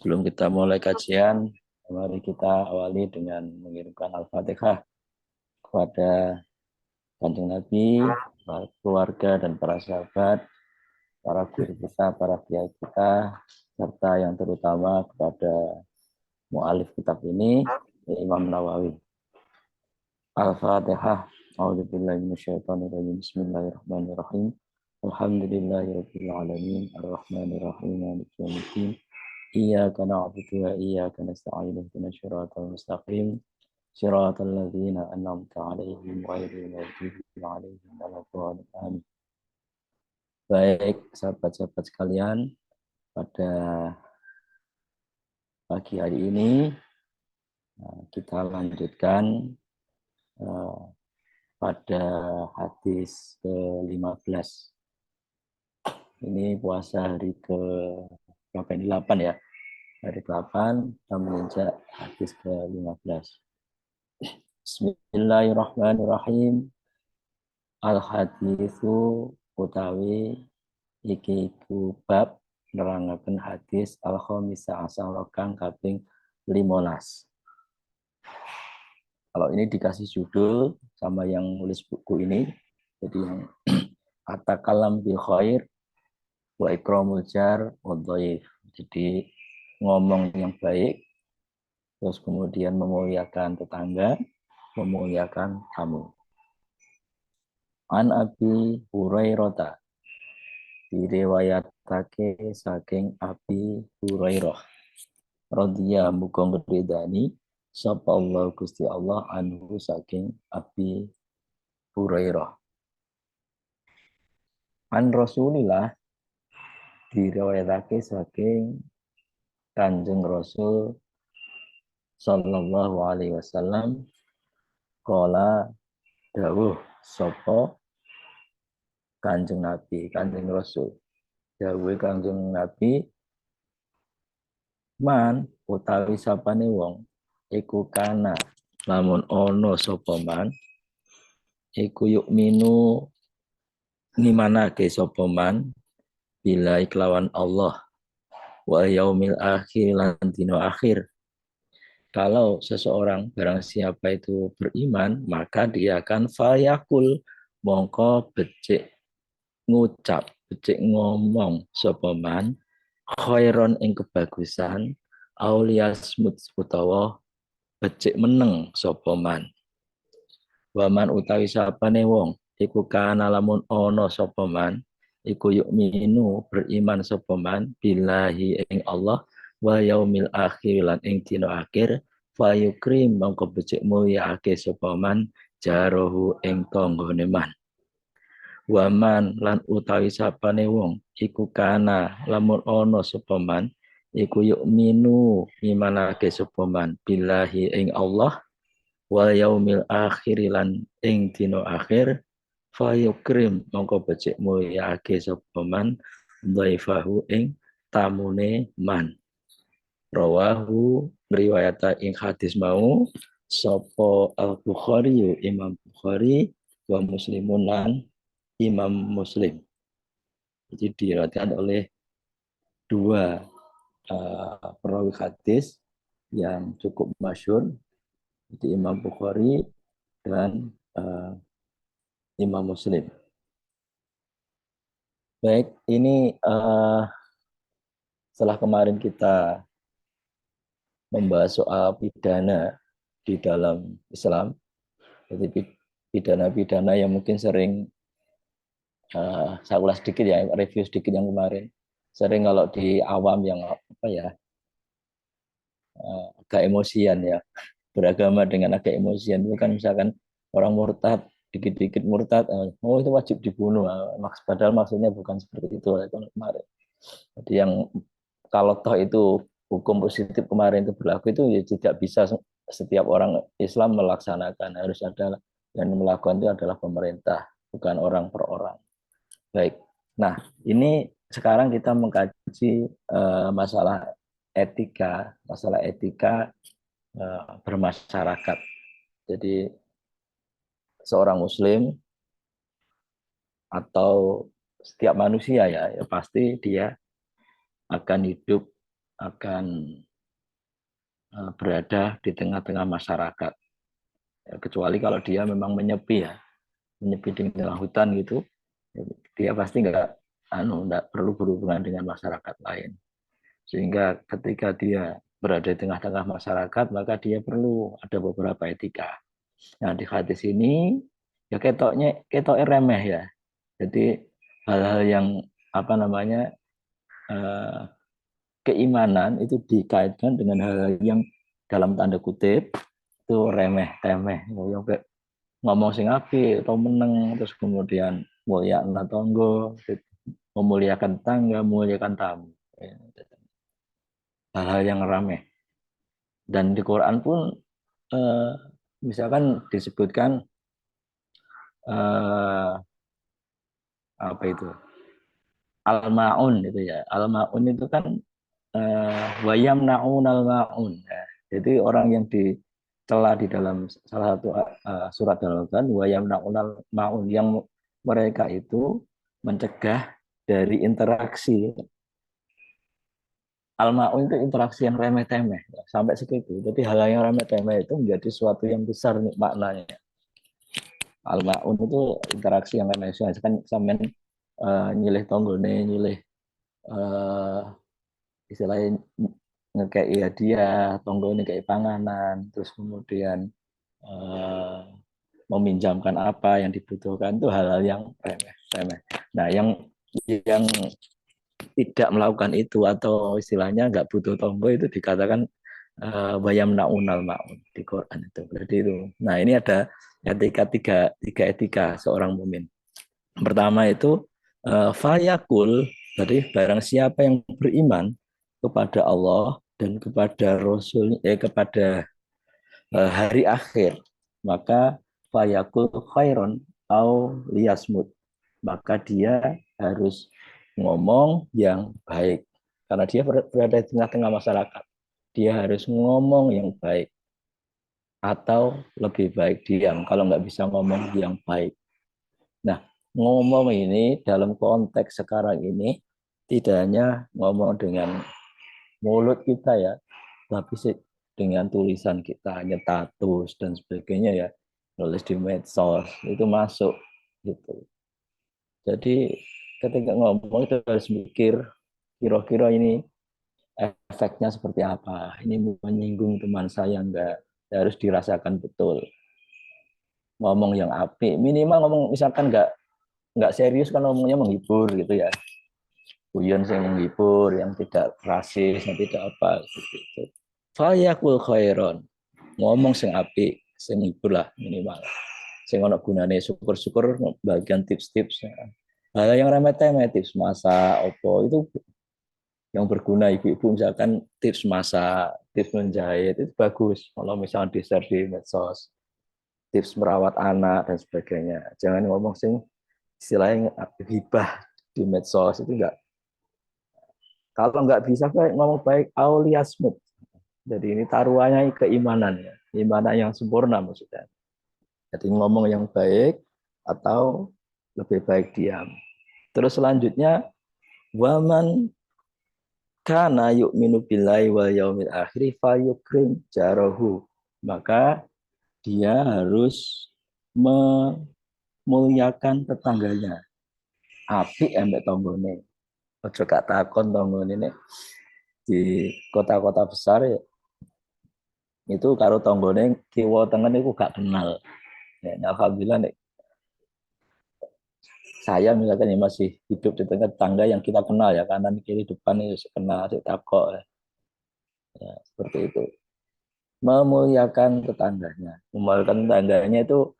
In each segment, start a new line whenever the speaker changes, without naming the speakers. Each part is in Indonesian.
Sebelum kita mulai kajian, mari kita awali dengan mengirimkan Al-Fatihah kepada Kanjeng Nabi, para keluarga dan para sahabat, para guru kita, para kiai kita, serta yang terutama kepada mu'alif kitab ini, Imam Nawawi. Al-Fatihah. A'udzubillahi minasyaitonirrajim. Bismillahirrahmanirrahim. Alhamdulillahirabbil alamin. Arrahmanirrahim. Maliki yaumiddin. Iyyaka na'budu wa iyyaka nasta'in. Ihdinas siratal mustaqim. Siratal ladzina an'amta 'alaihim ghairil maghdubi 'alaihim waladdallin. Amin. Baik, sahabat-sahabat sekalian, pada pagi hari ini kita lanjutkan pada hadis ke-15. Ini puasa hari ke-8 ya. Hari ke-8 kita menginjak hadis ke-15. Bismillahirrahmanirrahim. Al-haditsu utawi iki bab nerangaken hadis al-khamisa asara kang kaping 15. Kalau ini dikasih judul sama yang nulis buku ini, jadi yang atakalam bil khair wa ikramul jar wa dhaif. Jadi ngomong yang baik, terus kemudian memuliakan tetangga, memuliakan tamu. An Abi Hurairah, diriwayatake saking Abi Hurairah radhiyallahu muga ngridani sapa Allah Gusti Allah anhu saking Abi Hurairah. An Rasulillah, diriwayatake saking Kanjeng Rasul sallallahu alaihi wasallam qala dawuh sapa Kanjeng Nabi, Kanjeng Rasul. Dawuhe Kanjeng Nabi, man utawi sapane wong iku kana lamun ono sapa man iku yuk minu ngimanake sapa man bila iklawan Allah wa yaumil akhir lan dina akhir. Kalau seseorang barang siapa itu beriman, maka dia akan fayakul mongko becik ngucap, becik ngomong sapa man khairon ing kebagusan auliasmut utawa becik meneng sapa man. Waman utawi sapane wong iku kana lamun ana sapa man iku yukminu beriman sapa man billahi ing Allah wa yaumil akhir lan ing dina akhir fayukrim mongko becik mulyakake sapa man jarohu ing tanggane man. Waman lan utawi sapane wong iku kana lamun ana sapa man iku yukminu imanake sapa man billahi ing Allah wa yaumil akhir lan ing dina akhir fayukrim mongko becik mulyakake sapa man dhaifahu ing tamune man. Rawahu riwayata ing hadis mau sapa Al-Bukhari Imam Bukhari wa Muslimun lan Imam Muslim. Jadi diriwayatkan oleh dua perawi hadis yang cukup masyhur, jadi Imam Bukhari dan Imam Muslim. Baik, ini setelah kemarin kita membahas soal pidana di dalam Islam, jadi pidana-pidana yang mungkin sering saya ulas sedikit ya, review sedikit yang kemarin. Sering kalau di awam yang apa ya, agak emosian ya, beragama dengan agak emosian itu kan misalkan orang murtad, dikit-dikit murtad, oh itu wajib dibunuh. Padahal maksudnya bukan seperti itu kemarin. Jadi yang kalau toh itu hukum positif kemarin itu berlaku itu ya tidak bisa setiap orang Islam melaksanakan, harus ada yang melakukan itu adalah pemerintah, bukan orang per orang. Baik. Nah, ini sekarang kita mengkaji masalah etika bermasyarakat. Jadi seorang Muslim atau setiap manusia ya pasti dia akan hidup akan berada di tengah-tengah masyarakat. Ya, kecuali kalau dia memang menyepi ya, menyepi di tengah hutan gitu, dia pasti nggak perlu berhubungan dengan masyarakat lain. Sehingga ketika dia berada di tengah-tengah masyarakat, maka dia perlu ada beberapa etika. Nah, di hadis ini ya ketoknya remeh ya. Jadi hal-hal yang apa namanya keimanan itu dikaitkan dengan hal-hal yang dalam tanda kutip itu remeh temeh. Ngomong sing apik atau meneng terus kemudian mulia tonggo, memuliakan tangga, memuliakan tamu. Hal-hal yang ramai. Dan di Quran pun eh, misalkan disebutkan eh, apa itu al-maun itu ya. Al-maun itu kan wayam naun al-maun. Ya. Jadi orang yang dicela di dalam salah satu surat dalam Al-Quran wayam naun al-maun yang mereka itu mencegah dari interaksi. Al-maun itu interaksi yang remeh-temeh sampai segitu. Jadi hal yang remeh-temeh itu menjadi sesuatu yang besar nih, maknanya. Al-maun itu interaksi yang remeh kan sampean nyilih tonggone, nyilih uh, istilahnya ngekei hadiah, tonggone kayak panganan, terus kemudian uh, meminjamkan apa yang dibutuhkan itu hal-hal yang remeh. Nah, yang tidak melakukan itu atau istilahnya nggak butuh tonggo itu dikatakan bayam naunal maun di Quran itu. Berarti itu. Nah, ini ada tiga etika seorang mukmin. Pertama itu fayakul, jadi barang siapa yang beriman kepada Allah dan kepada Rasul, kepada hari akhir, maka fayakul khairon au liyasmut, maka dia harus ngomong yang baik karena dia berada di tengah-tengah masyarakat. Dia harus ngomong yang baik atau lebih baik diam kalau nggak bisa ngomong yang baik. Nah, ngomong ini dalam konteks sekarang ini tidak hanya ngomong dengan mulut kita ya, tapi dengan tulisan kita, nyetatus dan sebagainya ya, nulis di medsos itu masuk gitu. Jadi ketika ngomong itu harus mikir kira-kira ini efeknya seperti apa. Ini menyinggung teman saya enggak, harus dirasakan betul. Ngomong yang apik, minimal ngomong misalkan enggak serius kan ngomongnya menghibur gitu ya. Guyon yang menghibur, yang tidak rasis, yang tidak apa gitu. Fayakul khairon. Ngomong sing apik, sing hibur lah minimal. Sing ono gunane syukur-syukur bagian tips-tips. Hal yang remeh-temeh tips masak opo itu yang berguna ibu-ibu misalkan tips masak, tips menjahit itu bagus kalau misalnya di-share di medsos, tips merawat anak dan sebagainya. Jangan ngomong sing istilahnya hibah di medsos itu enggak. Kalau nggak bisa kayak ngomong baik auliasmut. Jadi ini taruhannya keimanan ya, keimanan yang sempurna maksudnya. Jadi ngomong yang baik atau lebih baik diam. Terus selanjutnya waman kana yu'minu billahi wal yaumil akhir fayukrim jarahu. Maka dia harus memuliakan tetangganya. Apik ambek tanggane. Ojo gak takon tanggane nek di kota-kota besar ya, itu karo tanggane kiwa tengen itu gak kenal. Ya, alhamdulillah nek saya misalkan ya masih hidup di tengah tangga yang kita kenal ya kanan kiri depan itu kenal takok ya, seperti itu. Memuliakan tetangganya, memuliakan tetangganya itu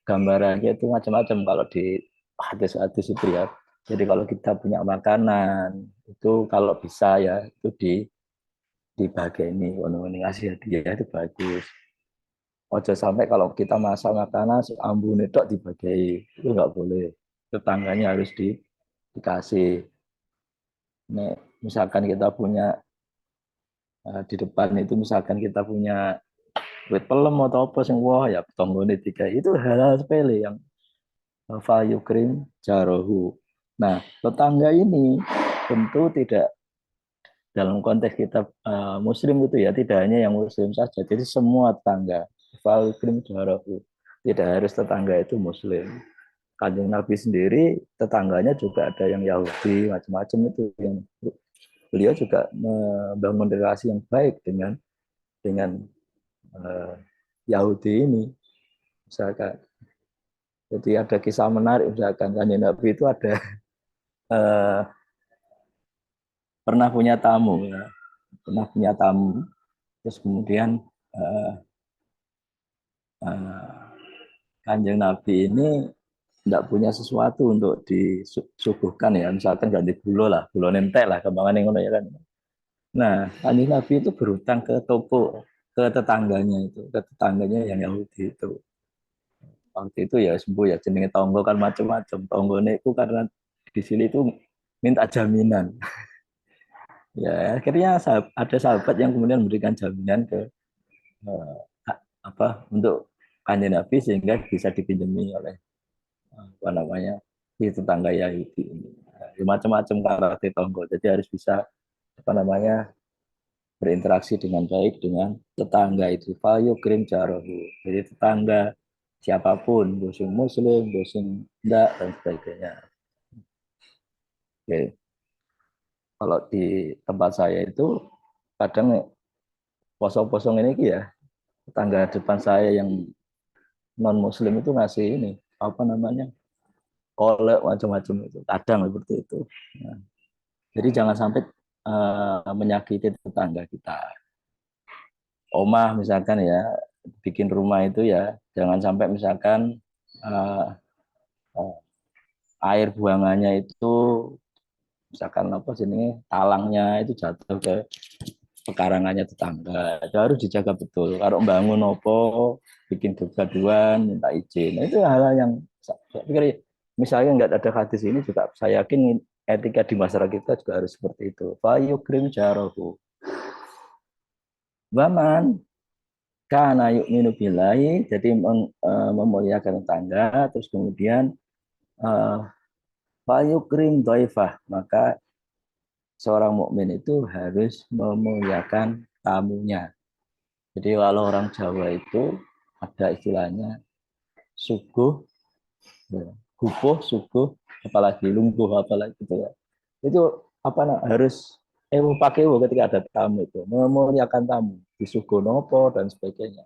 gambarannya itu macam-macam kalau di hadis-hadis itu ya. Jadi kalau kita punya makanan itu kalau bisa ya itu dibagi ini, ngasih hadiah itu bagus. Ojo sampai kalau kita masak makanan ambune tok dibagi itu nggak boleh. Tetangganya harus dikasih. Nih, misalkan kita punya di depan itu misalkan kita punya wit pelem atau apa sing wah ya tonggone tiga itu hal-hal sepele yang value cream jarohu. Nah, tetangga ini tentu tidak dalam konteks kita muslim itu ya tidak hanya yang muslim saja, jadi semua tetangga. Fal yukrim jarahu. Tidak harus tetangga itu muslim. Kanjeng Nabi sendiri tetangganya juga ada yang Yahudi macam-macam itu, yang beliau juga membangun relasi yang baik dengan uh, Yahudi ini misalkan. Jadi ada kisah menarik misalkan Kanjeng Nabi itu ada uh, pernah punya tamu ya. Pernah punya tamu terus kemudian uh, uh, Kanjeng Nabi ini tidak punya sesuatu untuk disuguhkan ya, misalkan ganti gula lah, gula nentek lah, kembangan yang ya kan. Nah, Kanjeng Nabi itu berutang ke toko, ke tetangganya yang Yahudi itu. Waktu itu ya sembuh ya jenenge tonggo kan macam-macam. Tonggone itu karena di sini itu minta jaminan. Ya, akhirnya ada sahabat yang kemudian memberikan jaminan ke eh, untuk Kanjeng Nabi sehingga bisa dipinjami oleh apa namanya di tetangga Yahudi ini. Macam-macam karakter tonggo. Jadi harus bisa apa namanya berinteraksi dengan baik dengan tetangga itu. Fayu krim jarohu. Jadi tetangga siapapun, dosen muslim, dosen enggak dan sebagainya. Oke. Kalau di tempat saya itu kadang posong-posong ini ya tetangga depan saya yang non muslim itu ngasih ini apa namanya kolek macam-macam itu kadang seperti itu. Nah, jadi jangan sampai menyakiti tetangga kita. Omah misalkan ya bikin rumah itu ya jangan sampai misalkan uh, uh, air buangannya itu misalkan apa sini talangnya itu jatuh ke pekarangannya tetangga. Itu harus dijaga betul. Kalau bangun opo bikin kegaduhan minta izin. Nah, itu hal-hal yang saya pikir misalnya nggak ada hadis ini juga saya yakin etika di masyarakat kita juga harus seperti itu. Fayukrim jarohu. Waman karena yu'minu billahi, jadi memuliakan tetangga, terus kemudian fayukrim doifah, maka seorang mukmin itu harus memuliakan tamunya. Jadi kalau orang Jawa itu ada istilahnya suguh, ya, gupuh, suguh, apalagi lungguh, apalagi itu ya. Itu apa harus pakai ketika ada tamu itu memuliakan tamu, disuguh nopo dan sebagainya.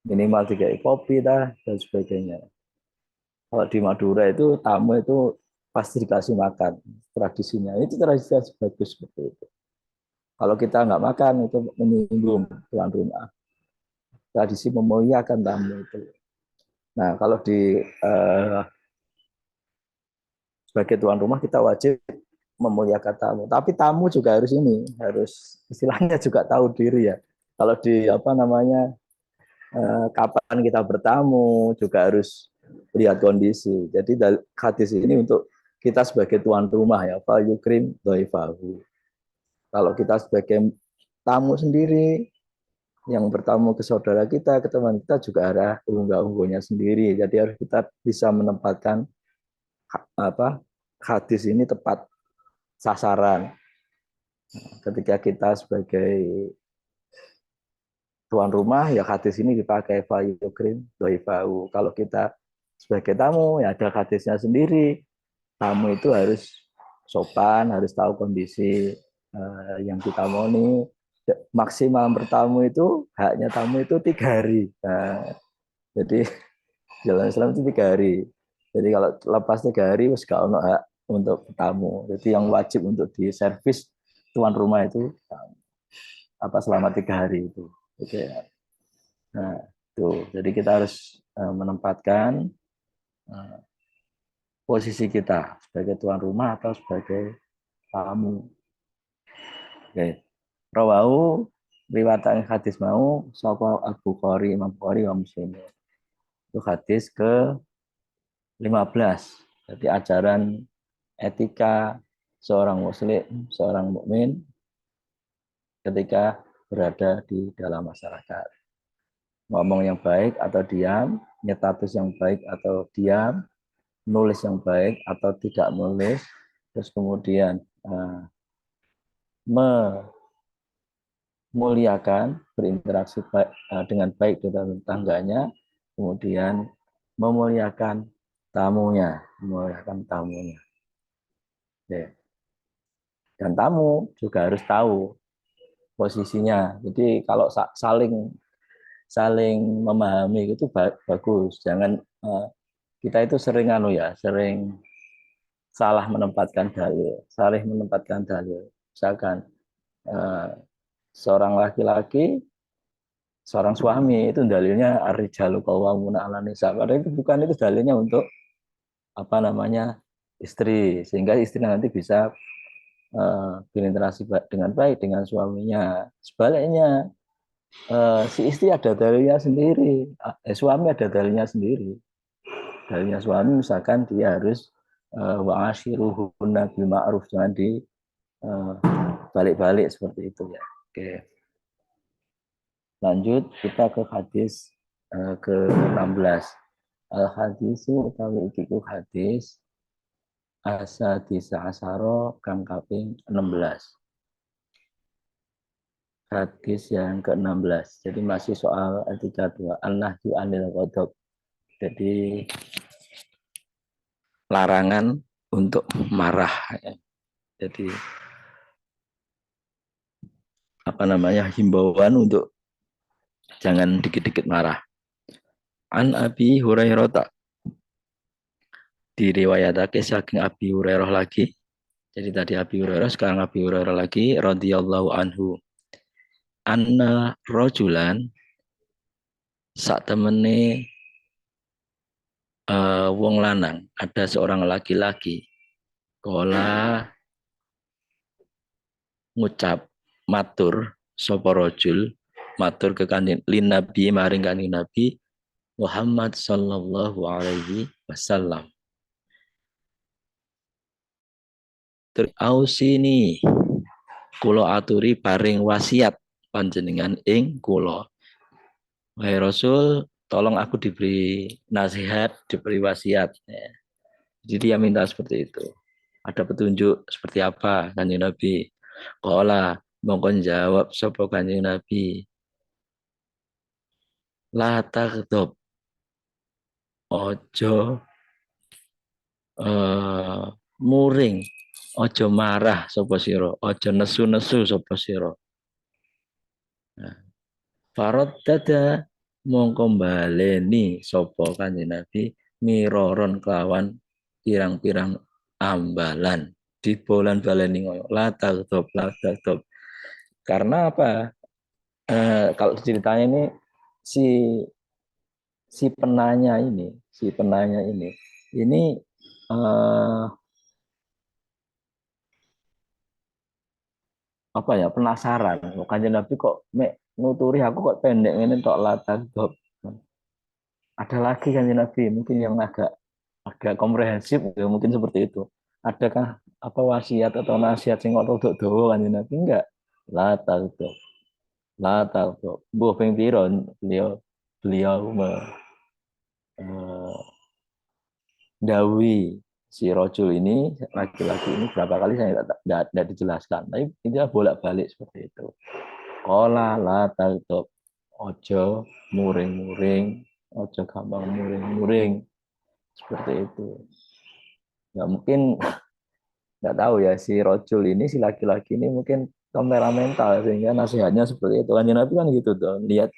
Minimal 3 kopi dah dan sebagainya. Kalau di Madura itu tamu itu pasti dikasih makan tradisinya. Itu tradisi yang bagus seperti itu. Kalau kita nggak makan itu menyinggung tuan rumah. Tradisi memuliakan tamu itu. Nah kalau di sebagai tuan rumah kita wajib memuliakan tamu. Tapi tamu juga harus ini, harus istilahnya juga tahu diri ya. Kalau di apa namanya kapan kita bertamu juga harus lihat kondisi. Jadi hadis ini untuk kita sebagai tuan rumah ya, Pak Yukrim Doifahu. Kalau kita sebagai tamu sendiri yang bertamu ke saudara kita, ke teman kita juga ada unggah-ungguhnya sendiri. Jadi harus kita bisa menempatkan apa hadis ini tepat sasaran. Ketika kita sebagai tuan rumah ya hadis ini dipakai fayukrim doifau. Kalau kita sebagai tamu ya ada hadisnya sendiri. Tamu itu harus sopan, harus tahu kondisi yang kita mau nih. Maksimal bertamu itu haknya tamu itu 3 hari. Nah, jadi jalan Islam itu 3 hari. Jadi kalau lepas 3 hari wis gak ono hak untuk tamu. Jadi yang wajib untuk diservis tuan rumah itu apa selama 3 hari itu. Oke. Nah, tuh. Jadi kita harus menempatkan posisi kita sebagai tuan rumah atau sebagai tamu. Oke. Rawahu riwayat hadis mau sapa Al-Bukhari, Imam Bukhari wa Muslim. Itu hadis ke-15. Jadi ajaran etika seorang muslim, seorang mukmin ketika berada di dalam masyarakat. Ngomong yang baik atau diam, nyetatus yang baik atau diam, nulis yang baik atau tidak nulis, terus kemudian memuliakan, berinteraksi dengan baik dengan tetangganya, kemudian memuliakan tamunya, memuliakan tamunya. Oke. Dan tamu juga harus tahu posisinya. Jadi kalau saling saling memahami itu bagus. Jangan kita itu sering sering salah menempatkan dalil, saling menempatkan dalil. Misalkan eh, seorang laki-laki, seorang suami itu dalilnya ar-rijalu qawwamuna 'alan nisa. Padahal itu bukan, itu dalilnya untuk apa namanya istri, sehingga istri nanti bisa berinteraksi dengan baik dengan suaminya. Sebaliknya si istri ada dalilnya sendiri, suami ada dalilnya sendiri. Dalilnya suami misalkan dia harus wa ashiruhunna bil ma'ruf, jangan di balik-balik seperti itu ya. Oke. Lanjut kita ke hadis ke-16. Al hadisu utawi iki ku hadis asa disa asaro kang kaping 16. Hadis yang ke-16. Jadi masih soal etika 2. An-nahyu anil ghadab. Jadi larangan untuk marah. Jadi apa namanya, himbauan untuk jangan dikit-dikit marah. An Abi Hurairah, diriwayatake saking Abi Hurairah lagi. Jadi tadi Abi Hurairah, sekarang Abi Hurairah lagi radhiyallahu anhu. Anna rojulan, sak temene wong lanang, ada seorang laki-laki kola ngucap matur sapa rajul, matur ke kanjeng lin nabi maring kanjeng Nabi Muhammad sallallahu alaihi wasallam. Ausini, kula aturi paring wasiat panjenengan ing kula. Wahai Rasul, tolong aku diberi nasihat, diberi wasiat. Ya. Jadi dia minta seperti itu. Ada petunjuk seperti apa kanjeng Nabi? Qala, mongkon jawab sapa kanjeng Nabi. La taghdab, ojo muring, ojo marah sapa sira, ojo nesu-nesu sapa sira. Nah, farad dada mongko baleni sapa kanjeng Nabi miroron kelawan pirang-pirang ambalan, di bolan baleni ngoyo la taghdab, la taghdab. Karena apa? Kalau ceritanya ini si si penanya ini eh, apa ya, penasaran. Kanjeng Nabi kok nuturi aku kok pendek ini tok latar dok. Ada lagi kanjeng Nabi mungkin yang agak agak komprehensif gitu, mungkin seperti itu. Adakah apa wasiat atau nasihat sing kok rodok dawa kanjeng Nabi? Enggak. Latar dok. Latar dok. Mbuh ping pira beliau beliau eh, dawi si rojul ini, laki-laki ini berapa kali saya tidak dijelaskan, tapi itu bolak-balik seperti itu. Kola la tagdob, ojo muring-muring, ojo gampang muring-muring, seperti itu. Ya mungkin nggak tahu ya, si rojul ini, si laki-laki ini mungkin temperamental sehingga nasihatnya seperti itu. Kan Nabi kan gitu tuh, lihat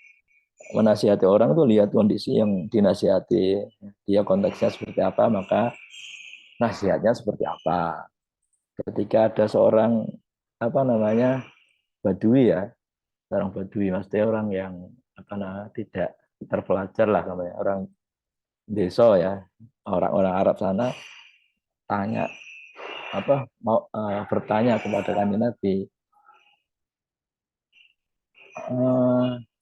menasihati orang tuh lihat kondisi yang dinasihati, dia konteksnya seperti apa, maka nasihatnya seperti apa. Ketika ada seorang apa namanya badui ya, seorang badui maksudnya orang yang apa namanya tidak terpelajar lah namanya, orang desa ya, orang-orang Arab sana tanya apa mau bertanya kepada kanjeng Nabi,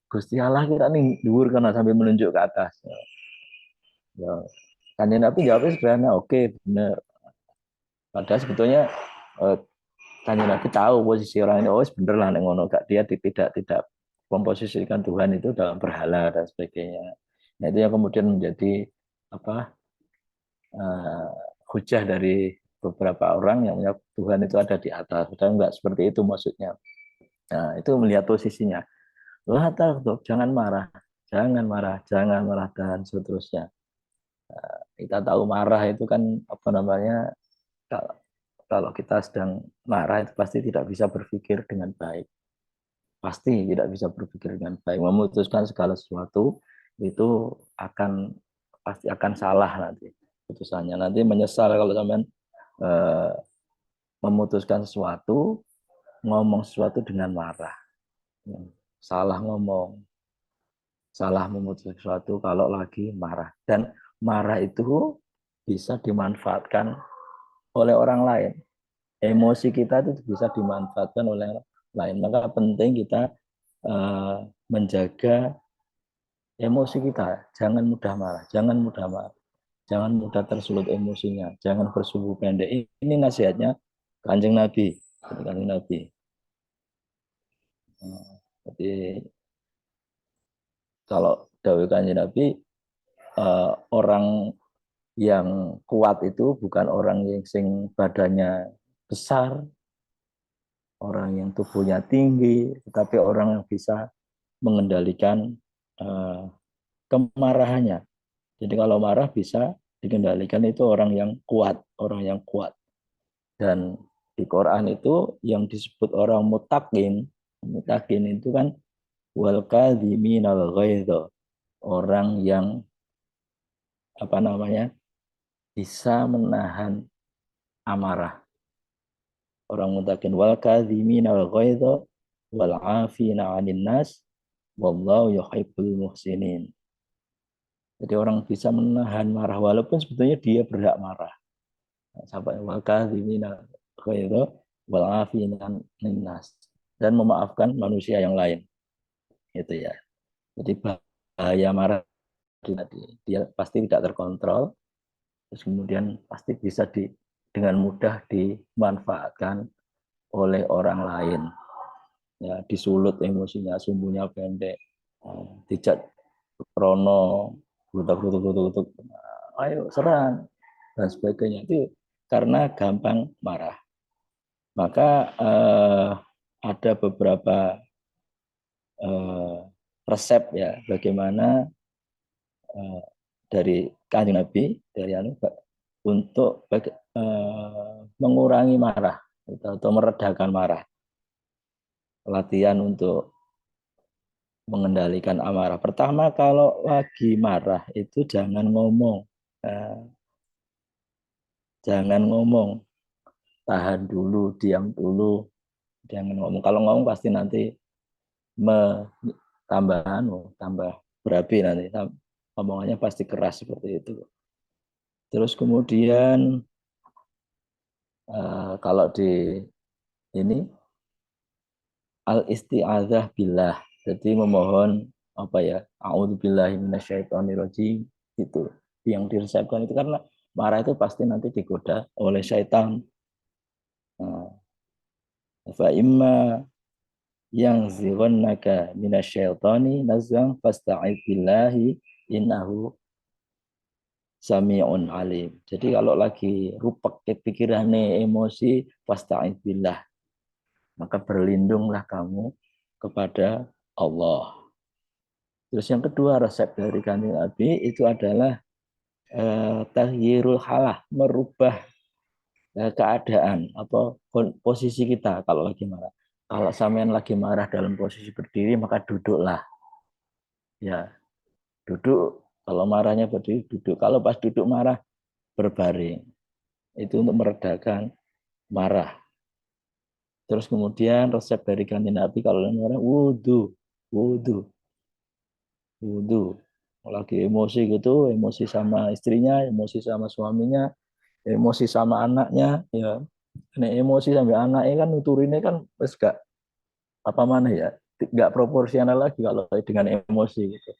Gusti Allah kita nih dhuwur karena sambil menunjuk ke atas. Ya, kanjeng Nabi jawabnya sederhana, oke benar. Padahal sebetulnya eh, Kanjeng Nabi tahu posisi orang ini, oh bener lah ngono, gak, dia tidak memposisikan Tuhan itu dalam berhala dan sebagainya. Nah itu yang kemudian menjadi apa hujah dari beberapa orang yang punya Tuhan itu ada di atas, padahal enggak seperti itu maksudnya. Nah, itu melihat posisinya. Lah, jangan marah, jangan marah dan seterusnya. Kita tahu marah itu kan apa namanya, kalau kalau kita sedang marah itu pasti tidak bisa berpikir dengan baik. Pasti tidak bisa berpikir dengan baik. Memutuskan segala sesuatu itu pasti akan salah nanti putusannya. Nanti menyesal kalau sampean eh, memutuskan sesuatu, ngomong sesuatu dengan marah. Salah ngomong, salah memutuskan sesuatu kalau lagi marah. Dan marah itu bisa dimanfaatkan oleh orang lain. Emosi kita itu bisa dimanfaatkan oleh orang lain. Maka penting kita menjaga emosi kita. Jangan mudah marah, jangan mudah marah. Jangan mudah tersulut emosinya, jangan bersumbu pendek. Ini nasihatnya Kanjeng Nabi. Kanjeng Nabi. Jadi kalau dawuh Kanjeng Nabi, orang yang kuat itu bukan orang yang sing badannya besar, orang yang tubuhnya tinggi, tetapi orang yang bisa mengendalikan kemarahannya. Jadi kalau marah bisa dikendalikan, itu orang yang kuat, orang yang kuat. Dan di Quran itu yang disebut orang mutakin, mutakin itu kan wal kadhiminal ghaidha, orang yang apa namanya, bisa menahan amarah. Orang mutakin wal kadhiminal ghaidha wal afina 'anil nas wallahu yuhibbul muhsinin. Jadi orang bisa menahan marah walaupun sebetulnya dia berhak marah. Sampai wal kadhimina ghaidha wal afina 'anil nas, dan memaafkan manusia yang lain. Itu ya. Jadi bahaya marah tadi, dia pasti tidak terkontrol, terus kemudian pasti bisa dengan mudah dimanfaatkan oleh orang lain. Ya, disulut emosinya, sumbunya pendek, dijak krono, gutuk, ayo serang dan sebagainya, itu karena gampang marah. Maka ada beberapa resep ya bagaimana dari Kanjeng Nabi, dari untuk mengurangi marah atau meredakan marah. Latihan untuk mengendalikan amarah. Pertama, kalau lagi marah itu jangan ngomong. Jangan ngomong. Tahan dulu, diam dulu. Jangan ngomong. Kalau ngomong pasti nanti tambah berapi nanti. Omongannya pasti keras seperti itu. Terus kemudian kalau di ini al isti'adzah billah. Jadi memohon apa ya? A'udzubillahi minasyaitonirrajim, itu yang diresepkan itu, karena marah itu pasti nanti digoda oleh syaitan. Fa imma yang zighannaka minasyaitani nazghun fasta'id billahi innahu sami'un alim. Jadi kalau lagi rupek pikirannya, emosi, fasta'id billah, maka berlindunglah kamu kepada Allah. Terus yang kedua, resep dari Kanjeng Nabi itu adalah taghyirul halah, merubah keadaan atau posisi kita kalau lagi marah. Kalau sampean lagi marah dalam posisi berdiri, maka duduklah. Ya, duduk. Kalau marahnya berdiri, duduk. Kalau pas duduk marah, berbaring. Itu untuk meredakan marah. Terus kemudian resep dari Kanjeng Nabi kalau marah, wudhu, wudhu, wudhu. Lagi emosi gitu, emosi sama istrinya, emosi sama suaminya, emosi sama anaknya, ya. Ini emosi sampai anaknya kan nuturinnya kan wes gak apa mana ya, gak proporsional lagi kalau dengan emosi gitu.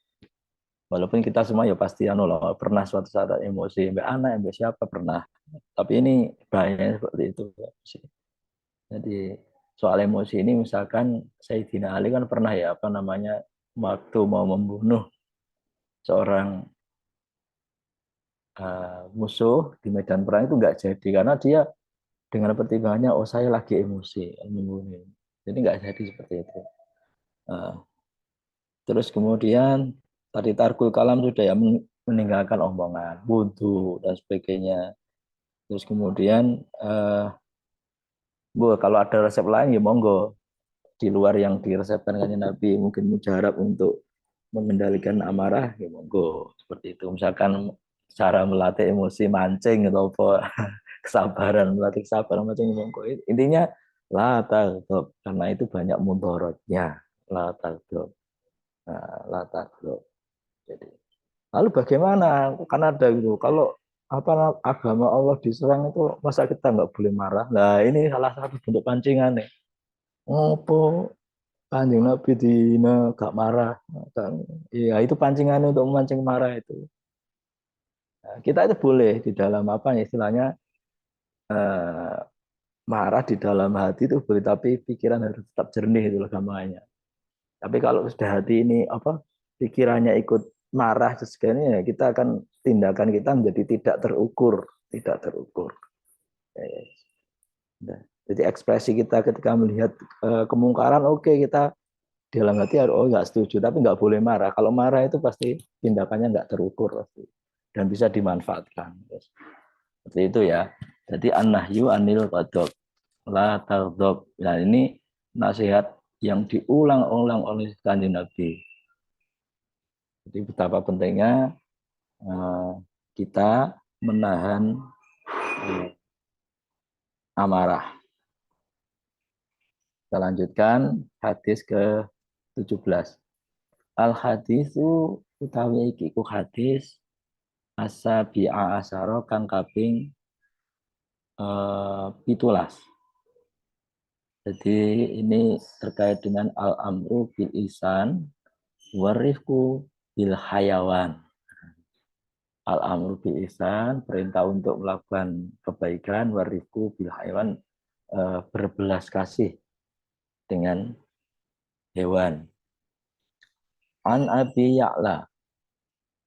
Walaupun kita semua ya pasti loh, pernah suatu saat emosi sampai anak, sampai siapa pernah. Tapi ini bahayanya seperti itu. Jadi soal emosi ini, misalkan Sayyidina Ali kan pernah ya apa namanya, waktu mau membunuh seorang musuh di medan perang itu nggak jadi karena dia dengan pertimbangannya oh saya lagi emosi membunuh. Jadi nggak jadi seperti itu. Uh, Terus kemudian tadi tarkul kalam sudah ya meninggalkan omongan, wudhu dan sebagainya. Terus kemudian kalau ada resep lain ya monggo di luar yang diresepkan kanjeng Nabi mungkin mujarab untuk mengendalikan amarah ya monggo seperti itu. Misalkan cara melatih emosi mancing atau apa kesabaran melatih kesabaran mancing monggo. Intinya la taghdab karena itu banyak mudharatnya. La taghdab. Nah, la taghdab. Jadi lalu bagaimana? Kan ada gitu. Kalau apa agama Allah diserang itu masa kita nggak boleh marah? Nah ini salah satu bentuk pancingan nih. Ngopo Kanjeng Nabi dina gak marah kan? Iya itu pancingannya untuk memancing marah itu. Nah, kita itu boleh di dalam apa ya istilahnya eh, marah di dalam hati itu boleh tapi pikiran harus tetap jernih itu gamanya. Tapi kalau sudah hati ini apa pikirannya ikut marah sesekali ya kita akan tindakan kita menjadi tidak terukur, tidak terukur. Nah, jadi ekspresi kita ketika melihat kemungkaran, oke kita di dalam hati harus oh nggak setuju, tapi nggak boleh marah. Kalau marah itu pasti tindakannya nggak terukur pasti dan bisa dimanfaatkan. Seperti itu ya. Jadi an-nahyu anil ghadab, la taghdab. Nah ini nasihat yang diulang-ulang oleh Kanjeng Nabi. Jadi betapa pentingnya kita menahan amarah. Kita lanjutkan hadis ke-17. Al-hadisu utawi iki ku hadis asabi'a asaro kang kaping 17. Jadi ini terkait dengan al-amru bil ihsan warifku bil hayawan. Al-amru bil ihsan perintah untuk melakukan kebaikan warifku bil hayawan berbelas kasih dengan hewan. An Abi Ya'la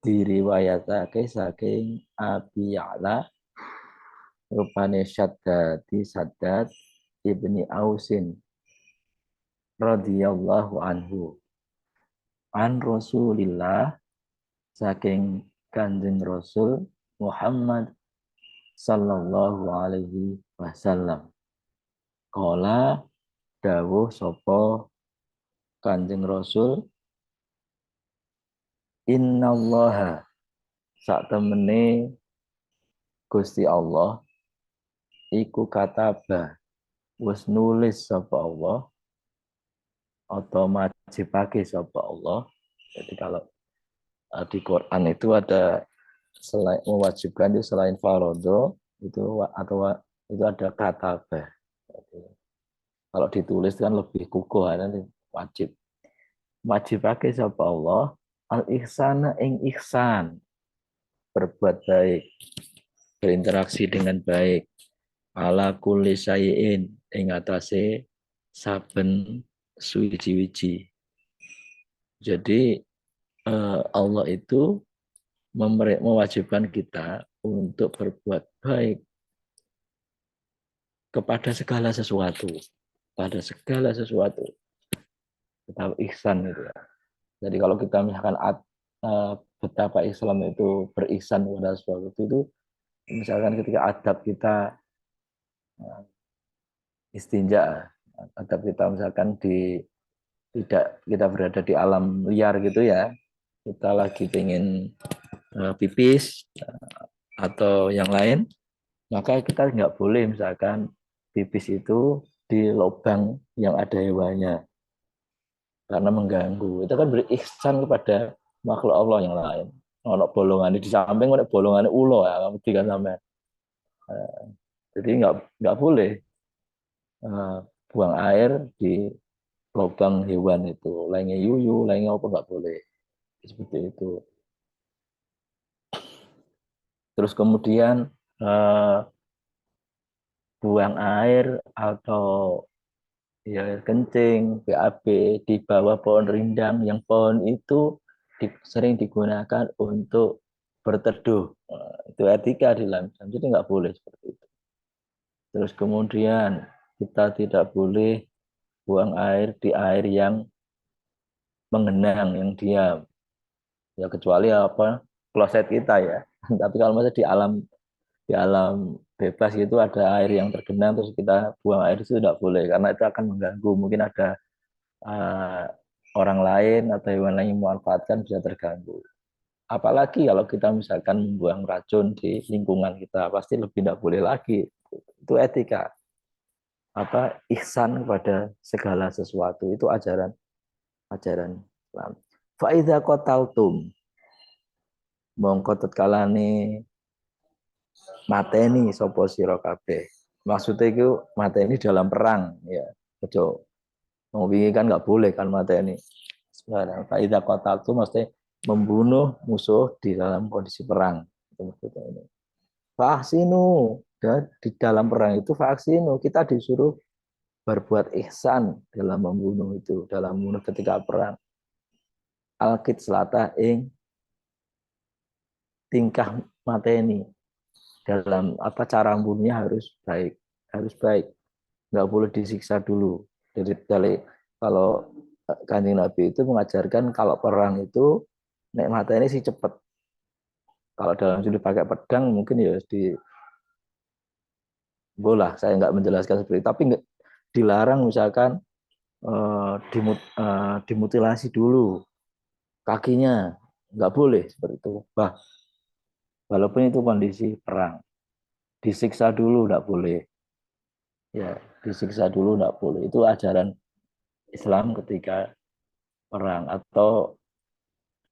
diriwayatake saking Abi Ya'la rupane Saddad ibni Ausin radhiyallahu anhu an Rasulillah saking Kanjeng Rasul Muhammad sallallahu alaihi wasallam kala dawuh sapa Kanjeng Rasul innallaha sak temene Gusti Allah iku kataba wis nulis sapa Allah atau majibake sapa Allah. Jadi kalau di Quran itu ada selain mewajibkan itu selain farodo itu atau itu ada kataba. Jadi, kalau ditulis kan lebih kukuh nanti wajib. Wajibake sapa Allah al ihsana ing ihsan berbuat baik berinteraksi dengan baik ala kulli sayin ing atase saben suwiji-wiji. Jadi Allah itu mewajibkan kita untuk berbuat baik kepada segala sesuatu. Pada segala sesuatu. Kita ihsan itu ya. Jadi kalau kita misalkan betapa Islam itu berihsan kepada sesuatu itu, misalkan ketika adab kita istinja, adab kita misalkan tidak kita berada di alam liar gitu ya, kita lagi pengen pipis atau yang lain, maka kita nggak boleh misalkan pipis itu di lubang yang ada hewannya karena mengganggu. Itu kan berihsan kepada makhluk Allah yang lain. Ono bolongan di samping ada bolongan ulo ya, kamu tiga sampai. Jadi nggak boleh buang air di lubang hewan itu. Lainnya yuyu, lainnya apa nggak boleh. Seperti itu. Terus kemudian buang air atau ya air kencing, BAB di bawah pohon rindang yang pohon itu sering digunakan untuk berteduh. Itu etika di dalam Islam. Jadi nggak boleh seperti itu. Terus kemudian kita tidak boleh buang air di air yang menggenang, yang diam. Ya kecuali apa kloset kita ya. Tapi kalau misalnya di alam bebas itu ada air yang tergenang terus kita buang air itu tidak boleh karena itu akan mengganggu. Mungkin ada uh, orang lain atau hewan lain yang memanfaatkan bisa terganggu. Apalagi kalau kita misalkan membuang racun di lingkungan kita pasti lebih tidak boleh lagi. Itu etika. Apa ihsan kepada segala sesuatu itu ajaran Islam. Faida qataltum mongko tetkalane mateni sapa sira kabeh. Maksudnya itu mateni dalam perang ya. Betul. Mau kan nggak boleh kan mateni. Sebenarnya faida qataltum maksudnya membunuh musuh di dalam kondisi perang. Itu maksudnya ini. Faksinu dan di dalam perang itu faksinu kita disuruh berbuat ihsan dalam membunuh itu dalam membunuh ketika perang alkit selata ing tingkah mateni dalam apa cara membunuhnya harus baik nggak boleh disiksa dulu dari kalau Kanjeng Nabi itu mengajarkan kalau perang itu nek mateni sih cepet kalau dalam sudut pakai pedang mungkin ya di bola saya nggak menjelaskan seperti itu tapi nggak dilarang misalkan dimutilasi dulu kakinya nggak boleh seperti itu walaupun itu kondisi perang disiksa dulu nggak boleh ya disiksa dulu nggak boleh itu ajaran Islam ketika perang atau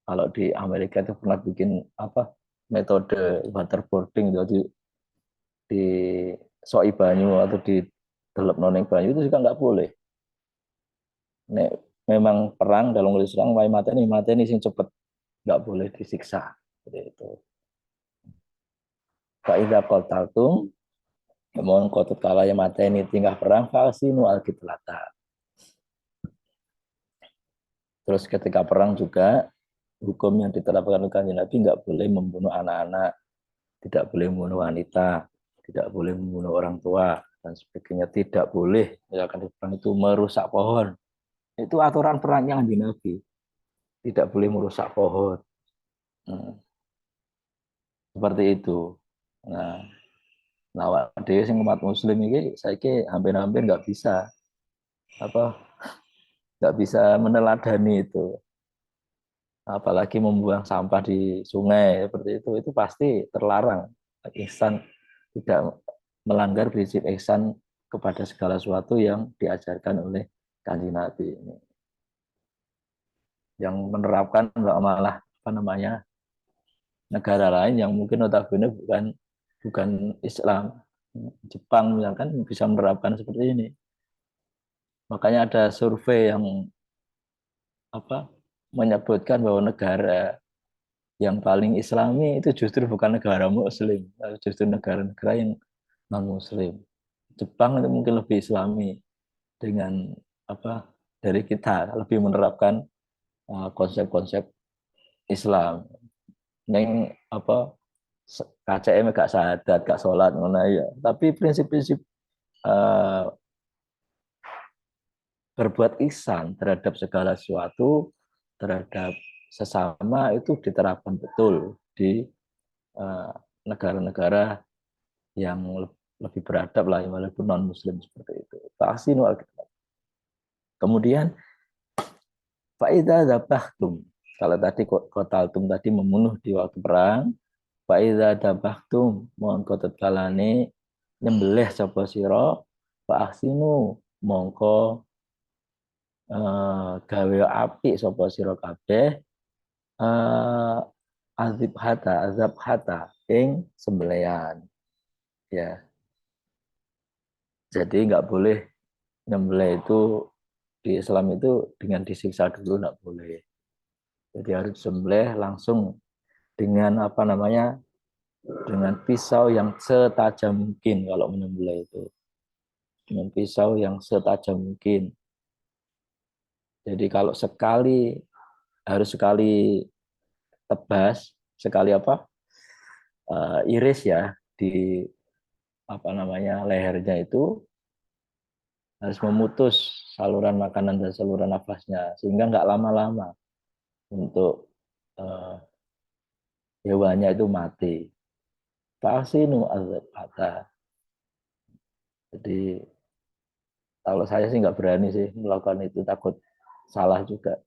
kalau di Amerika itu pernah bikin apa metode waterboarding jadi di soi banyu atau di delep noneng banyu itu juga nggak boleh. Nek memang perang dalam kondisi perang wae mateni sing cepet nggak boleh disiksa seperti itu. Faiza qataltum mohon kotut kalaya mateni tingkah perang fasinu alkitlata. Terus ketika perang juga hukum yang diterapkan oleh Kanjeng Nabi nggak boleh membunuh anak-anak, tidak boleh membunuh wanita, tidak boleh membunuh orang tua dan sebagainya. Tidak boleh misalkan di perang itu merusak pohon. Itu aturan perangnya Kanjeng Nabi. Tidak boleh merusak pohon. Seperti itu. Nah, dia yang umat Muslim ini saya hampir-hampir nggak bisa meneladani itu. Apalagi membuang sampah di sungai seperti itu pasti terlarang. Ihsan tidak melanggar prinsip ihsan kepada segala sesuatu yang diajarkan oleh Kanjeng Nabi ini. Yang menerapkan nggak malah apa namanya negara lain yang mungkin notabene bukan Islam. Jepang misalkan bisa menerapkan seperti ini. Makanya ada survei yang apa menyebutkan bahwa negara yang paling Islami itu justru bukan negara Muslim, justru negara-negara yang non Muslim. Jepang itu mungkin lebih Islami dengan apa dari kita lebih menerapkan konsep-konsep Islam. Neng apa KCM gak syahadat, gak sholat, mana ya. Tapi prinsip-prinsip uh, berbuat ihsan terhadap segala sesuatu, terhadap sesama itu diterapkan betul di negara-negara yang lebih beradab lah, walaupun non Muslim seperti itu. Tahsinu al-kitab. Kemudian faida dabahtum. Kalau tadi kotaltum tadi membunuh di waktu perang, faida dabahtum mohon kotot kalane nyembelih sapa sira fa ahsinu mongko gawe api sapa sira kabeh azab hata ing sembelian ya. Jadi nggak boleh nyembelih itu di Islam itu dengan disiksa dulu nggak boleh. Jadi harus sembelih langsung dengan apa namanya dengan pisau yang setajam mungkin kalau menyembelih itu dengan pisau yang setajam mungkin. Jadi kalau sekali harus sekali tebas sekali apa iris ya di apa namanya lehernya itu harus memutus saluran makanan dan saluran nafasnya sehingga nggak lama-lama untuk uh, hewannya itu mati. Fasinu azabata. Jadi kalau saya sih nggak berani sih melakukan itu, takut salah juga.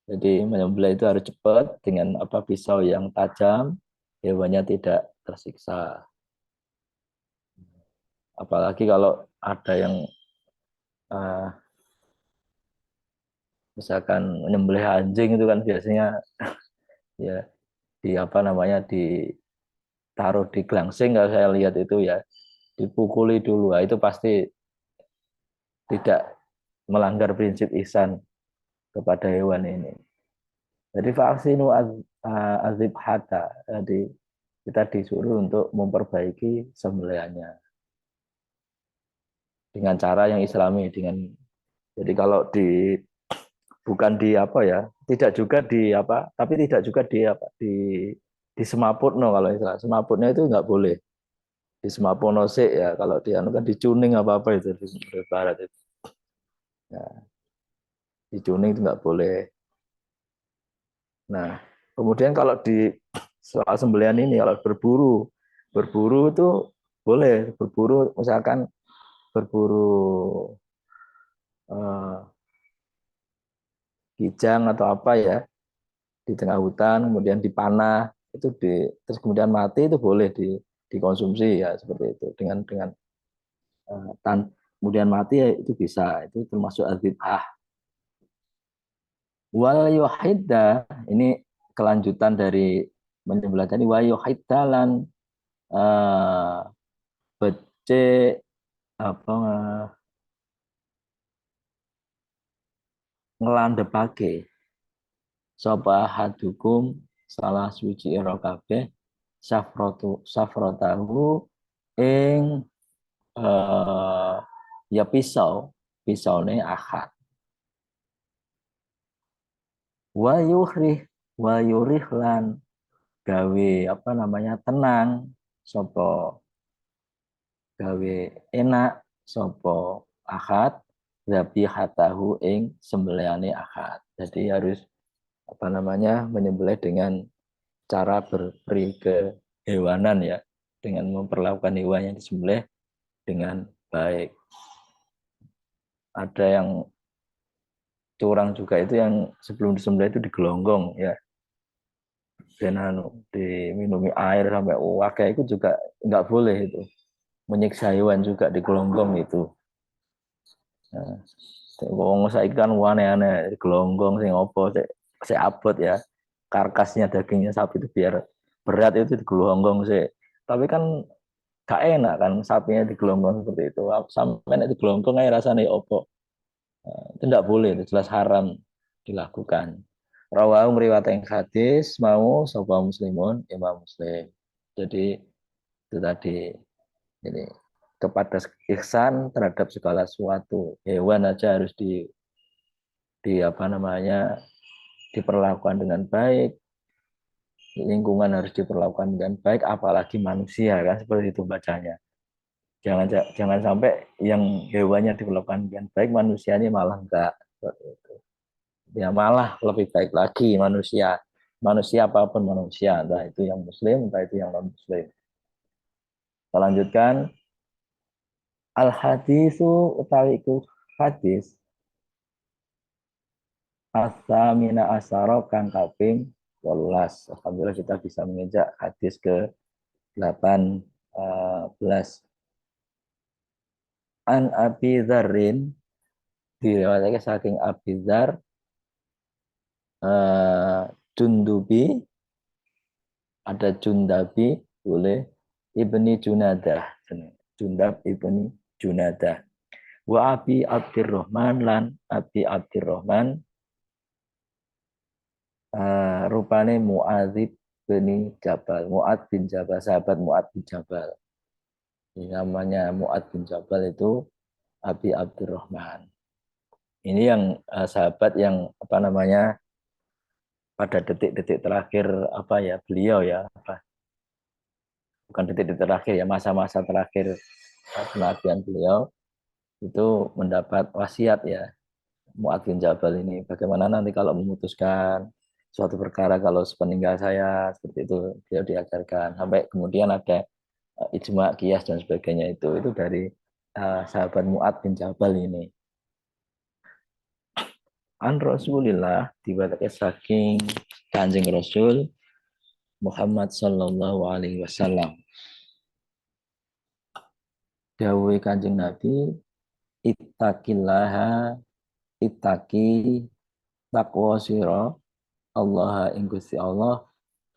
Jadi menyembelih itu harus cepat dengan apa pisau yang tajam, hewannya tidak tersiksa. Apalagi kalau ada yang uh, misalkan menyembelih anjing itu kan biasanya ya di apa namanya ditaruh di gelangsing, kalau saya lihat itu ya dipukuli dulu. Nah, itu pasti tidak melanggar prinsip ihsan kepada hewan ini. Jadi vaksinu azib hata. Jadi kita disuruh untuk memperbaiki sembelihannya dengan cara yang islami. Jadi kalau bukan di apa ya, tidak juga di apa, tapi tidak juga di apa di semaput no, kalau istilah semaputnya itu nggak boleh di semapono sih ya, kalau dia kan dicuning apa apa itu di barat itu ya, dicuning itu nggak boleh. Nah, kemudian kalau di soal sembelihan ini, kalau berburu itu boleh berburu, misalkan berburu eh, kijang atau apa ya di tengah hutan, kemudian dipanah itu terus kemudian mati, itu boleh dikonsumsi ya seperti itu dengan kemudian mati ya, itu bisa, itu termasuk adzibah. Wal yuhidda, ini kelanjutan dari menyembelih tadi. Wa yuhidda lan uh, becek apa ngelandepake sapa hadukum salah suci ira kabeh safrotahu ing uh, ya pisaune akad wa yurih lan gawe apa namanya tenang sapa gawe enak sapa akad hatahu ing sembelihane akad. Jadi harus apa namanya menyembelih dengan cara berperi kehewanan ya, dengan memperlakukan hewan yang disembelih dengan baik. Ada yang curang juga itu, yang sebelum disembelih itu digelonggong ya, dan diminumi air sampai wakai, itu juga nggak boleh itu, menyiksa hewan juga digelonggong itu. Nah, wong saiki kan aneh-aneh gelonggong sing opo sik abot ya. Karkasnya dagingnya sapi itu biar berat itu digelonggong sih. Tapi kan gak enak kan sapinya digelonggong seperti itu. Sampai nek digelonggong ae rasane opo. Itu tidak boleh, itu jelas haram dilakukan. Rawahu ngriwayatkan hadis mau sapa muslimun Imam Muslim. Jadi itu tadi, ini kepada ihsan terhadap segala sesuatu. Hewan aja harus di apa namanya diperlakukan dengan baik, lingkungan harus diperlakukan dengan baik, apalagi manusia kan seperti itu bacanya. Jangan jangan sampai yang hewannya diperlakukan dengan baik, manusianya malah enggak. Ya malah lebih baik lagi manusia. Manusia apapun manusia, entah itu yang muslim, entah itu yang non muslim. Kita lanjutkan. Al hadisu utawi iku hadis asa mina asaro kang kaping 18. Alhamdulillah kita bisa menginjak hadis ke 18. An Abi Dzarrin, diriwayatkan saking Abi Dzar, Jundubi, ada Jundabi, boleh Ibni Junadah, Jundab Ibni Junadah. Wa Abi Abdurrahman lan Abi Abdurrahman, rupane Muadzib bin Jabal, Muad bin Jabal, sahabat Muad bin Jabal. Ini namanya Muad bin Jabal itu Abi Abdurrahman. Ini yang sahabat yang apa namanya pada detik-detik terakhir apa ya beliau ya apa bukan detik-detik terakhir ya, masa-masa terakhir penabian beliau itu mendapat wasiat ya Mu'adz bin Jabal ini, bagaimana nanti kalau memutuskan suatu perkara kalau sepeninggal saya seperti itu beliau diajarkan, sampai kemudian ada ijma, qiyas dan sebagainya itu dari sahabat Mu'adz bin Jabal ini. An Rasulillah tiba-tiba saking Kanjeng Rasul Muhammad sallallahu alaihi wasallam. Dawuhe Kanjeng Nabi, ittaqillaha, ittaqi takwa sira Allah ing Gusti Allah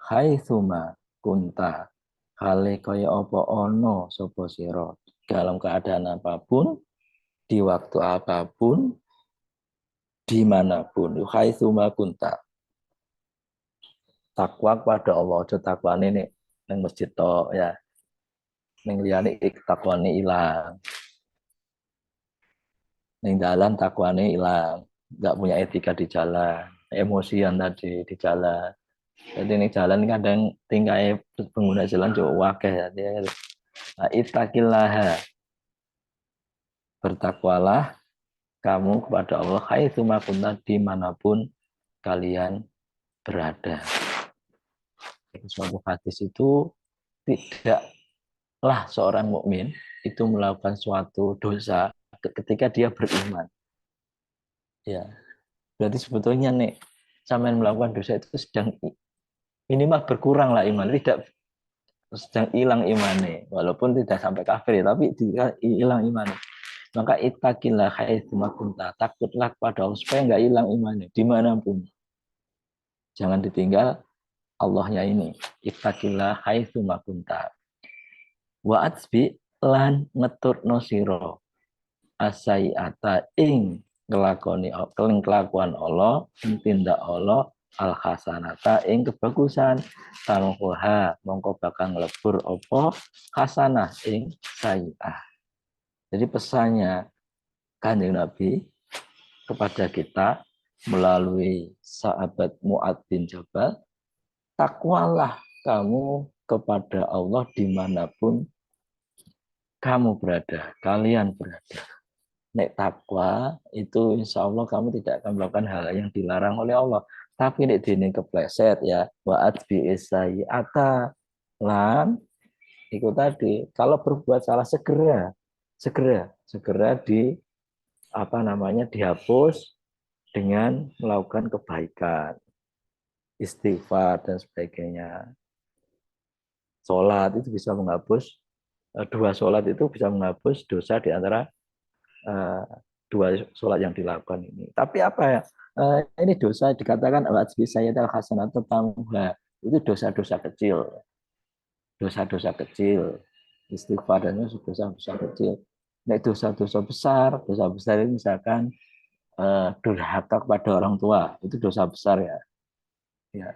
haitsuma kunta, hale kaya apa ana sapa sira, dalam keadaan apapun, di waktu apapun, dimanapun. Haitsuma kunta. Takwa kepada Allah, aja takwane nek nang masjid tok ya. Ning liyane takwane ilang. Ning dalan takwane ilang. Enggak punya etika di jalan, emosian tadi di jalan. Jadi ini jalan kadang tingkai pengguna jalan juga wakil ya. Nah, ittaqillaha, bertakwalah kamu kepada Allah haitsu ma kunta, dimanapun kalian berada. Suatu hadis itu tidaklah seorang mukmin itu melakukan suatu dosa ketika dia beriman. Ya, berarti sebetulnya nih sampean melakukan dosa itu sedang minimal berkurang lah iman, tidak sedang hilang imannya, walaupun tidak sampai kafir, tapi tidak hilang imannya. Maka ittaqillah haitsu ma kunta, takutlah kepada Allah supaya nggak hilang imannya dimanapun. Jangan ditinggal Allahnya ini. Ittaqillah haitsu ma kunta. Wa atsbi lan ngeturno sira asaiata ing ngelakoni kelakuan Allah, ing tindak Allah, al hasanata ing kebagusan, tamkuha mongko bakal nglebur apa hasanah ing sayi'ah. Jadi pesannya Kanjeng Nabi kepada kita melalui sahabat Mu'adz bin Jabal, takwalah kamu kepada Allah dimanapun kamu berada, kalian berada. Nek takwa itu insya Allah kamu tidak akan melakukan hal yang dilarang oleh Allah. Tapi nek dini kepleset ya, wa'at bi'isayyi'ata lan itu tadi, kalau berbuat salah segera di apa namanya dihapus dengan melakukan kebaikan, istighfar dan sebagainya. Sholat itu bisa menghapus, dua sholat itu bisa menghapus dosa di antara dua sholat yang dilakukan ini. Tapi apa ya? Ini dosa dikatakan saya hasanat tamuha, itu dosa-dosa kecil, dosa-dosa kecil, istighfar dan dosa-dosa kecil. Nah, dosa besar itu misalkan durhaka kepada orang tua, itu dosa besar ya. Ya.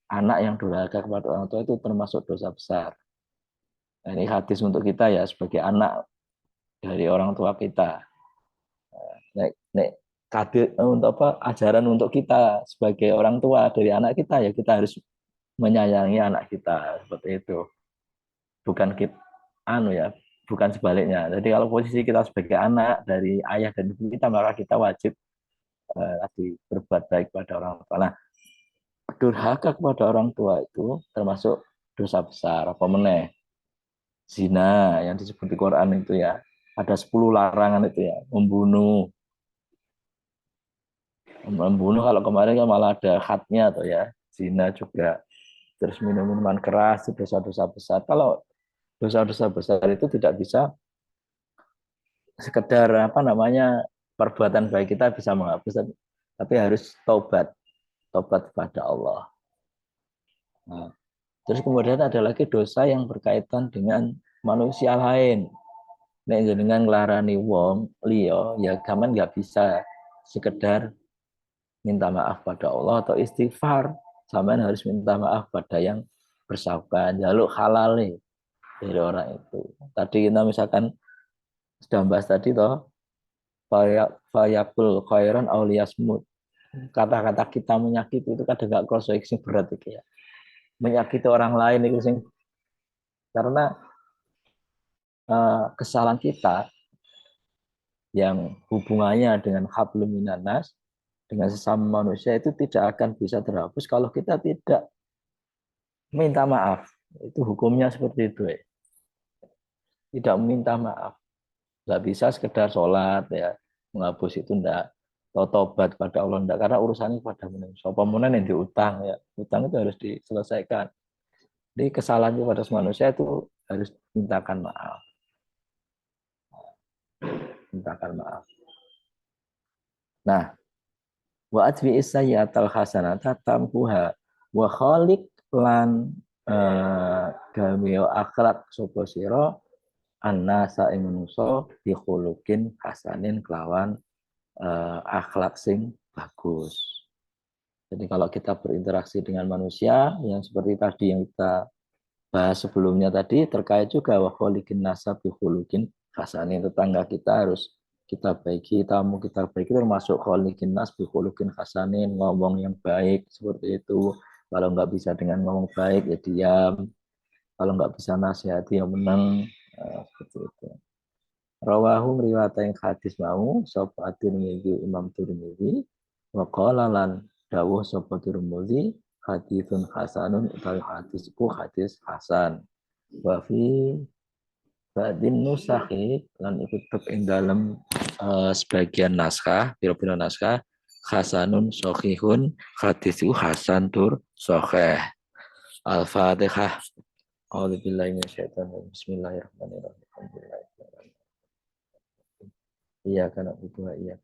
Anak yang durhaka kepada orang tua itu termasuk dosa besar. Nah, ini hadis untuk kita ya sebagai anak dari orang tua kita. Nek kadir untuk apa ajaran untuk kita sebagai orang tua dari anak kita ya kita harus menyayangi anak kita seperti itu. Bukan kita ya, bukan sebaliknya. Jadi kalau posisi kita sebagai anak dari ayah dan ibu kita maka kita wajib berbuat baik pada orang tua. Nah, durhaka kepada orang tua itu termasuk dosa besar. Apa meneh? Zina yang disebut di Quran itu ya. Ada 10 larangan itu ya. Membunuh kalau kemarin kan malah ada hadnya atau ya. Zina juga. Terus minum minuman keras itu dosa-dosa besar. Kalau dosa-dosa besar itu tidak bisa sekedar apa namanya perbuatan baik kita bisa menghapus, tapi harus tobat kepada Allah. Nah, terus kemudian ada lagi dosa yang berkaitan dengan manusia lain. Nek dengan nglarani wong liya ya gaman nggak bisa sekedar minta maaf pada Allah atau istighfar, sampean harus minta maaf pada yang bersangkutan, jaluk halale dari orang itu. Tadi kita misalkan sudah bahas tadi toh, fayakul khairan auliyasmut. Kata-kata kita menyakiti itu kadang gak kroso sing berat iki ya. Menyakiti orang lain itu sing Karena kesalahan kita yang hubungannya dengan hablum minanas, dengan sesama manusia itu tidak akan bisa terhapus kalau kita tidak minta maaf. Itu hukumnya seperti itu. Ya. Tidak meminta maaf. Nggak bisa sekedar sholat, ya menghapus itu enggak. Tobat pada Allah enggak. Karena urusannya pada manusia. Pemenuhan yang diutang, ya. Utang itu harus diselesaikan. Jadi kesalahan kepada manusia itu harus mintakan maaf. Mintakan maaf. Nah, wa atbi sayyatal hasanata tampuha wa khaliq lan gameo akhlak sapa sira annasa ing manusa bi khuluqin hasanin kelawan akhlak sing bagus. Jadi kalau kita berinteraksi dengan manusia yang seperti tadi yang kita bahas sebelumnya tadi terkait juga wa khaliqin nasa bi khuluqin hasanin, tetangga kita harus kita baiki, tamu kita baiki, termasuk khaliqin nas bi khuluqin hasanin, ngomong yang baik seperti itu. Kalau nggak bisa dengan ngomong baik ya diam, kalau nggak bisa nasihati yang menang, seperti itu. Rawahu riwayat yang hadis mau sapa Tirmidzi Imam Tirmidzi wa qala lan dawuh sapa Tirmidzi haditsun hasanun utawi hadisku hadis hasan. Wa fi ba'din nusahi lan iku tetep ing dalem sebagian naskah, pira-pira naskah hasanun sahihun, hadisku hasan tur sahih. Al-Fatihah. A'udzubillahi minasyaitonir rajim. Bismillahirrahmanirrahim. Iya karena itu iya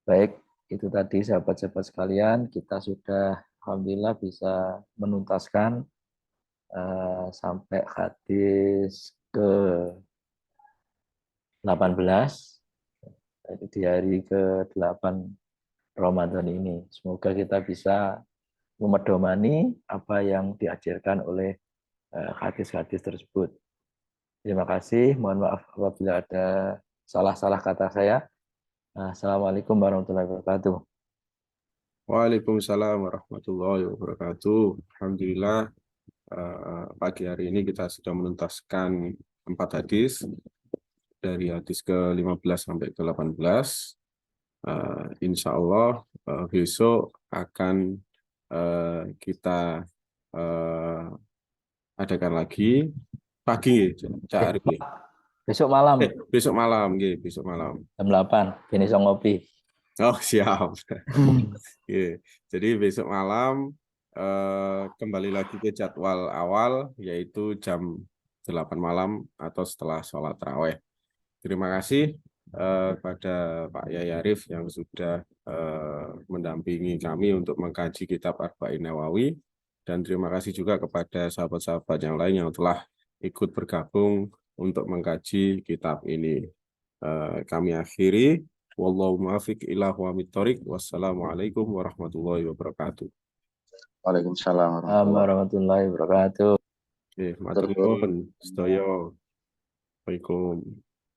baik, itu tadi sahabat-sahabat sekalian, kita sudah alhamdulillah bisa menuntaskan sampai hadis ke 18 di hari ke-8 Ramadan ini. Semoga kita bisa memedomani apa yang diajarkan oleh hadis-hadis tersebut. Terima kasih. Mohon maaf apabila ada salah-salah kata saya. Assalamualaikum warahmatullahi wabarakatuh.
Waalaikumsalam warahmatullahi wabarakatuh. Alhamdulillah pagi hari ini kita sudah menuntaskan 4 hadis dari hadis ke-15 sampai ke-18. Insya Allah besok akan kita adakan lagi pagi, Cak Arif.
Besok malam.
Besok malam, besok malam.
Jam 8, ini so ngopi.
Oh siap. Jadi besok malam kembali lagi ke jadwal awal, yaitu jam 8 malam atau setelah sholat tarawih. Terima kasih kepada Pak Yai Arif yang sudah mendampingi kami untuk mengkaji kitab Arba'in Nawawi, dan terima kasih juga kepada sahabat-sahabat yang lain yang telah ikut bergabung untuk mengkaji kitab ini. Kami akhiri. Wallahu muwaffiq ila aqwamit thoriq. Wassalamualaikum warahmatullahi wabarakatuh.
Waalaikumsalam
warahmatullahi wabarakatuh.
Matur nuwun sedaya. Waalaikumsalam.